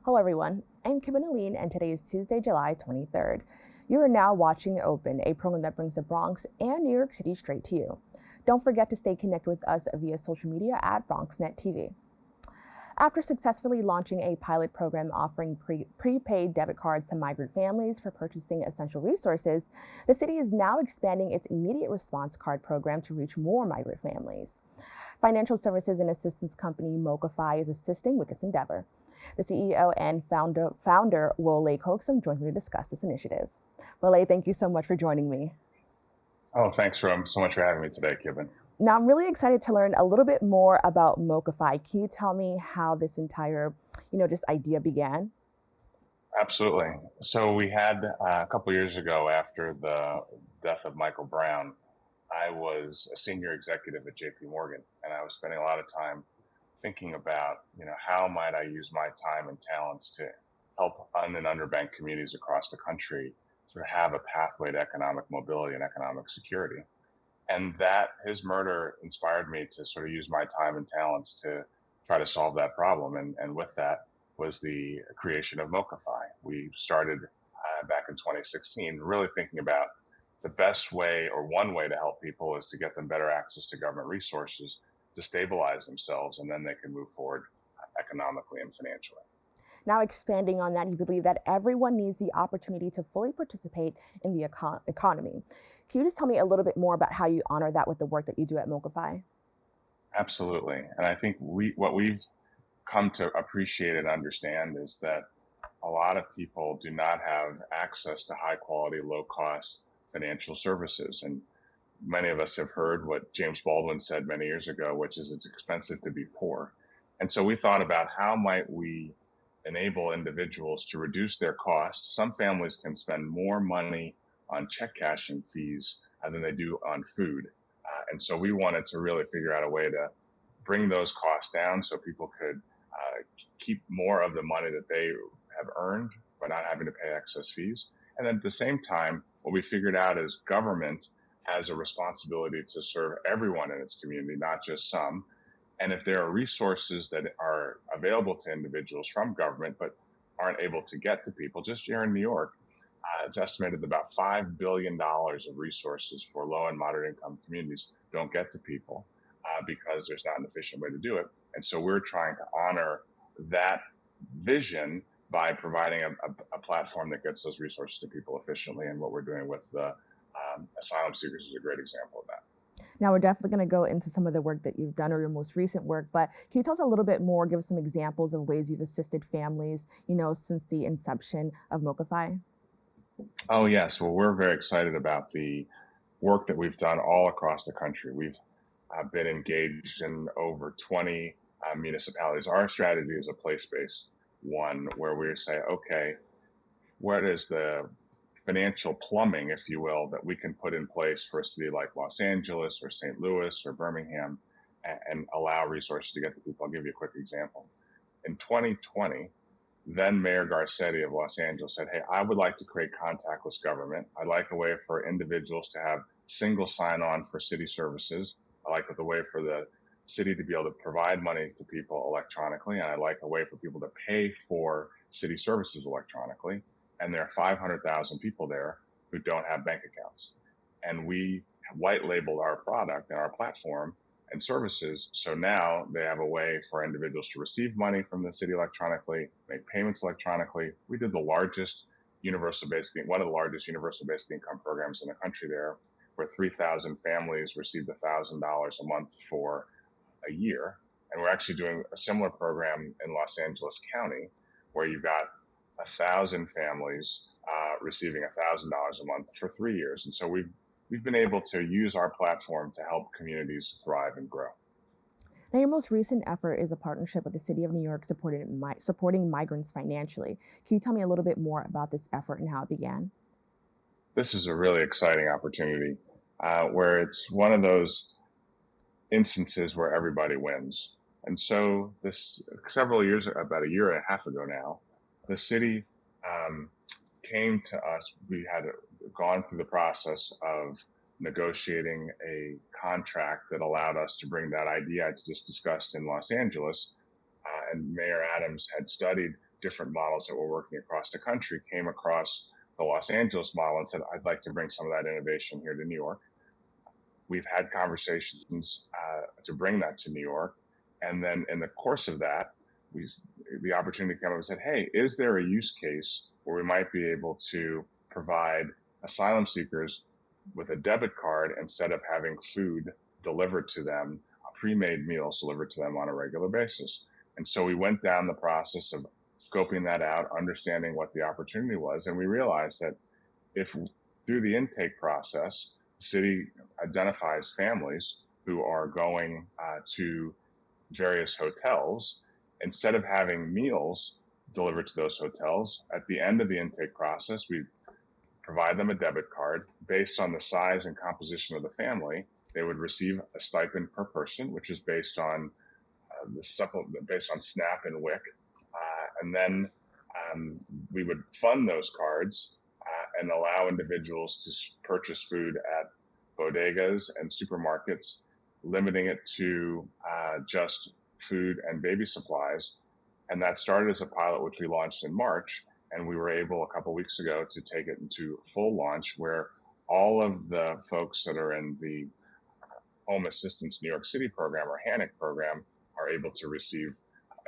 Hello, everyone. I'm Kibin Alleyne, and today is Tuesday, July 23rd. You are now watching Open, a program that brings the Bronx and New York City straight to you. Don't forget to stay connected with us via social media at BronxNet TV. After successfully launching a pilot program offering prepaid debit cards to migrant families for purchasing essential resources, the city is now expanding its immediate response card program to reach more migrant families. Financial services and assistance company MoCaFi is assisting with this endeavor. The CEO and founder Wole Coaxum joins me to discuss this initiative. Wole, thank you so much for joining me. Oh, thanks so much for having me today, Kibin. Now, I'm really excited to learn a little bit more about MoCaFi. Can you tell me how this entire, just idea began? Absolutely. So we had a couple years ago, after the death of Michael Brown, I was a senior executive at JP Morgan, and I was spending a lot of time thinking about, how might I use my time and talents to help un- and underbanked communities across the country sort of have a pathway to economic mobility and economic security. And that his murder inspired me to sort of use my time and talents to try to solve that problem. And with that was the creation of MoCaFi. We started back in 2016, really thinking about the best way or one way to help people is to get them better access to government resources to stabilize themselves, and then they can move forward economically and financially. Now, expanding on that, you believe that everyone needs the opportunity to fully participate in the economy. Can you just tell me a little bit more about how you honor that with the work that you do at MoCaFi? Absolutely. And I think what we've come to appreciate and understand is that a lot of people do not have access to high quality, low cost financial services. And many of us have heard what James Baldwin said many years ago, which is it's expensive to be poor. And so we thought about how might we enable individuals to reduce their costs. Some families can spend more money on check cashing fees than they do on food. And so we wanted to really figure out a way to bring those costs down so people could keep more of the money that they have earned by not having to pay excess fees. And then at the same time, what we figured out is government has a responsibility to serve everyone in its community, not just some. And if there are resources that are available to individuals from government but aren't able to get to people, just here in New York, it's estimated that about $5 billion of resources for low and moderate income communities don't get to people because there's not an efficient way to do it. And so we're trying to honor that vision by providing a platform that gets those resources to people efficiently. And what we're doing with the asylum seekers is a great example of that. Now, we're definitely going to go into some of the work that you've done or your most recent work, but can you tell us a little bit more, give us some examples of ways you've assisted families, since the inception of MoCaFi? Oh, yes. Well, we're very excited about the work that we've done all across the country. We've been engaged in over 20 municipalities. Our strategy is a place-based one where we say, okay, what is the financial plumbing, if you will, that we can put in place for a city like Los Angeles or St. Louis or Birmingham and allow resources to get to people. I'll give you a quick example. In 2020, then Mayor Garcetti of Los Angeles said, hey, I would like to create contactless government. I'd like a way for individuals to have single sign-on for city services. I like the way for the city to be able to provide money to people electronically. And I'd like a way for people to pay for city services electronically. And there are 500,000 people there who don't have bank accounts. And we white labeled our product and our platform and services. So now they have a way for individuals to receive money from the city electronically, make payments electronically. We did the largest one of the largest universal basic income programs in the country there, where 3,000 families received $1,000 a month for a year. And we're actually doing a similar program in Los Angeles County, where you've got 1,000 families receiving $1,000 a month for 3 years. And so we've been able to use our platform to help communities thrive and grow. Now, your most recent effort is a partnership with the City of New York supporting migrants financially. Can you tell me a little bit more about this effort and how it began? This is a really exciting opportunity where it's one of those instances where everybody wins. And so this several years, about a year and a half ago now, the city came to us. We had gone through the process of negotiating a contract that allowed us to bring that idea I just discussed in Los Angeles. And Mayor Adams had studied different models that were working across the country, came across the Los Angeles model and said, I'd like to bring some of that innovation here to New York. We've had conversations to bring that to New York. And then in the course of that, the opportunity came up and said, hey, is there a use case where we might be able to provide asylum seekers with a debit card instead of having food delivered to them, pre-made meals delivered to them on a regular basis? And so we went down the process of scoping that out, understanding what the opportunity was. And we realized that if through the intake process, the city identifies families who are going to various hotels, instead of having meals delivered to those hotels, at the end of the intake process, we provide them a debit card based on the size and composition of the family. They would receive a stipend per person, which is based on based on SNAP and WIC, and then we would fund those cards and allow individuals to purchase food at bodegas and supermarkets, limiting it to just food and baby supplies. And that started as a pilot, which we launched in March. And we were able a couple of weeks ago to take it into full launch, where all of the folks that are in the Home Assistance New York City program or Hemick program are able to receive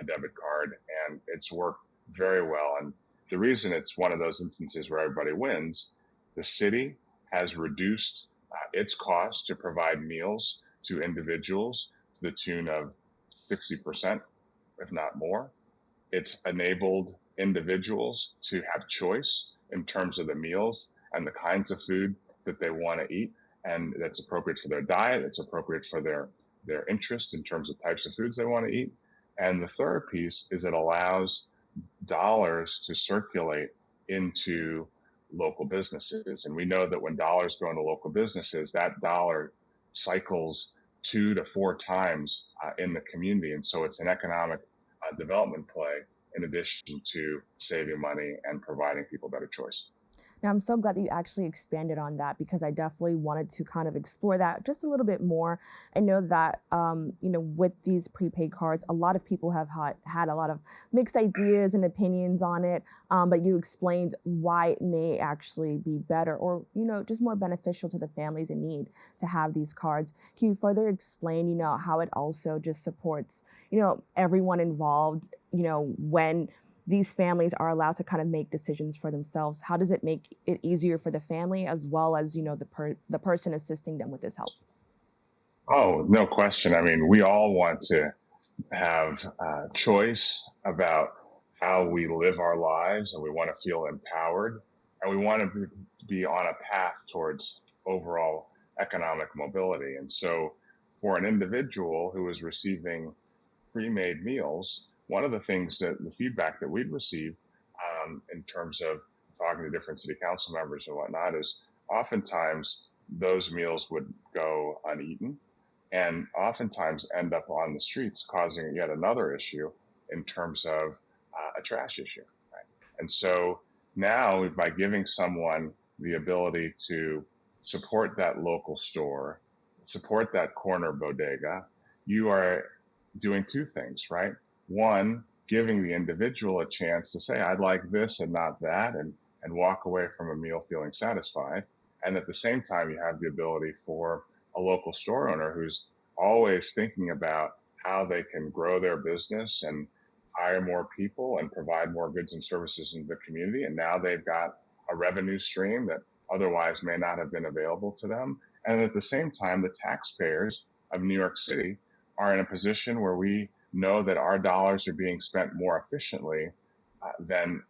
a debit card. And it's worked very well. And the reason it's one of those instances where everybody wins, the city has reduced its cost to provide meals to individuals to the tune of 60%, if not more. It's enabled individuals to have choice in terms of the meals and the kinds of food that they want to eat, and that's appropriate for their diet, it's appropriate for their interest in terms of types of foods they want to eat. And the third piece is it allows dollars to circulate into local businesses. And we know that when dollars go into local businesses, that dollar cycles 2 to 4 times in the community. And so it's an economic development play in addition to saving money and providing people better choice. Now, I'm so glad that you actually expanded on that, because I definitely wanted to kind of explore that just a little bit more. I know that, with these prepaid cards, a lot of people have had a lot of mixed ideas and opinions on it, but you explained why it may actually be better or, just more beneficial to the families in need to have these cards. Can you further explain, how it also just supports, everyone involved, when these families are allowed to kind of make decisions for themselves? How does it make it easier for the family as well as, the person assisting them with this help? Oh, no question. I mean, we all want to have choice about how we live our lives, and we want to feel empowered, and we want to be on a path towards overall economic mobility. And so for an individual who is receiving pre-made meals, one of the things that the feedback that we'd receive in terms of talking to different city council members and whatnot is oftentimes those meals would go uneaten and oftentimes end up on the streets, causing yet another issue in terms of a trash issue. Right? And so now, by giving someone the ability to support that local store, support that corner bodega, you are doing two things, right? One, giving the individual a chance to say, I'd like this and not that, and walk away from a meal feeling satisfied. And at the same time, you have the ability for a local store owner who's always thinking about how they can grow their business and hire more people and provide more goods and services in the community. And now they've got a revenue stream that otherwise may not have been available to them. And at the same time, the taxpayers of New York City are in a position where we know that our dollars are being spent more efficiently than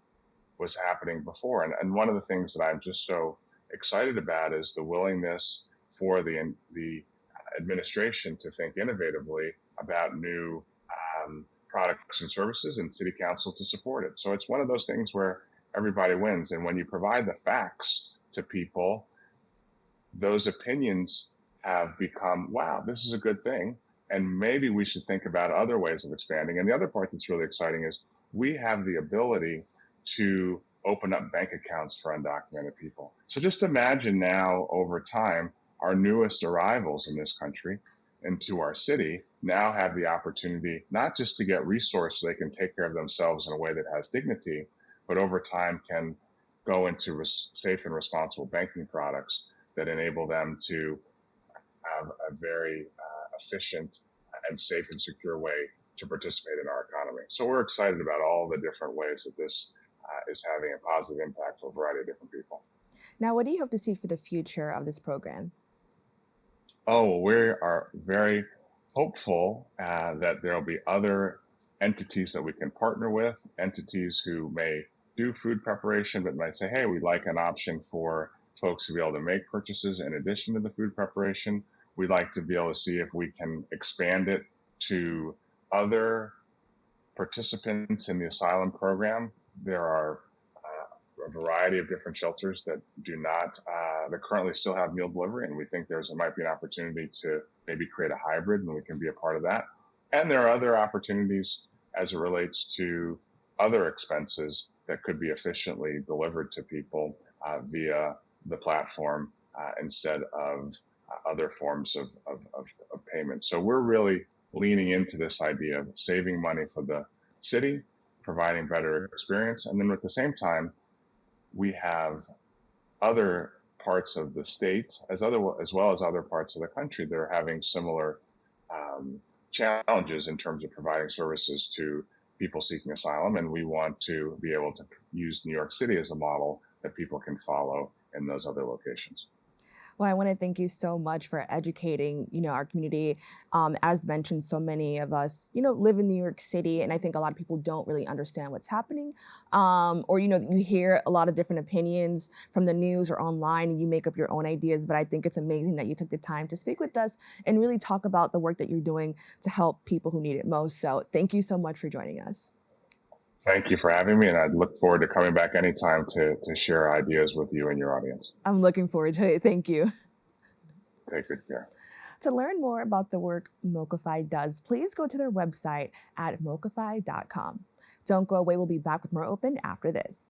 was happening before. And one of the things that I'm just so excited about is the willingness for the administration to think innovatively about new products and services, and city council to support it. So it's one of those things where everybody wins. And when you provide the facts to people, those opinions have become, wow, this is a good thing. And maybe we should think about other ways of expanding. And the other part that's really exciting is we have the ability to open up bank accounts for undocumented people. So just imagine now, over time, our newest arrivals in this country into our city now have the opportunity not just to get resources so they can take care of themselves in a way that has dignity, but over time can go into safe and responsible banking products that enable them to have a very efficient and safe and secure way to participate in our economy. So we're excited about all the different ways that this is having a positive impact for a variety of different people. Now, what do you hope to see for the future of this program? Oh, we are very hopeful that there'll be other entities that we can partner with, entities who may do food preparation, but might say, hey, we'd like an option for folks to be able to make purchases in addition to the food preparation. We'd like to be able to see if we can expand it to other participants in the asylum program. There are a variety of different shelters that do not, that currently still have meal delivery, and we think there might be an opportunity to maybe create a hybrid, and we can be a part of that. And there are other opportunities as it relates to other expenses that could be efficiently delivered to people via the platform instead of other forms of payment. So we're really leaning into this idea of saving money for the city, providing better experience, and then at the same time, we have other parts of the state as well as other parts of the country that are having similar challenges in terms of providing services to people seeking asylum. And we want to be able to use New York City as a model that people can follow in those other locations. Well, I want to thank you so much for educating, our community. As mentioned, so many of us, live in New York City, and I think a lot of people don't really understand what's happening. Or, you hear a lot of different opinions from the news or online, and you make up your own ideas. But I think it's amazing that you took the time to speak with us and really talk about the work that you're doing to help people who need it most. So thank you so much for joining us. Thank you for having me, and I look forward to coming back anytime to share ideas with you and your audience. I'm looking forward to it. Thank you. Take good care. To learn more about the work MoCaFi does, please go to their website at MoCaFi.com. Don't go away. We'll be back with more Open after this.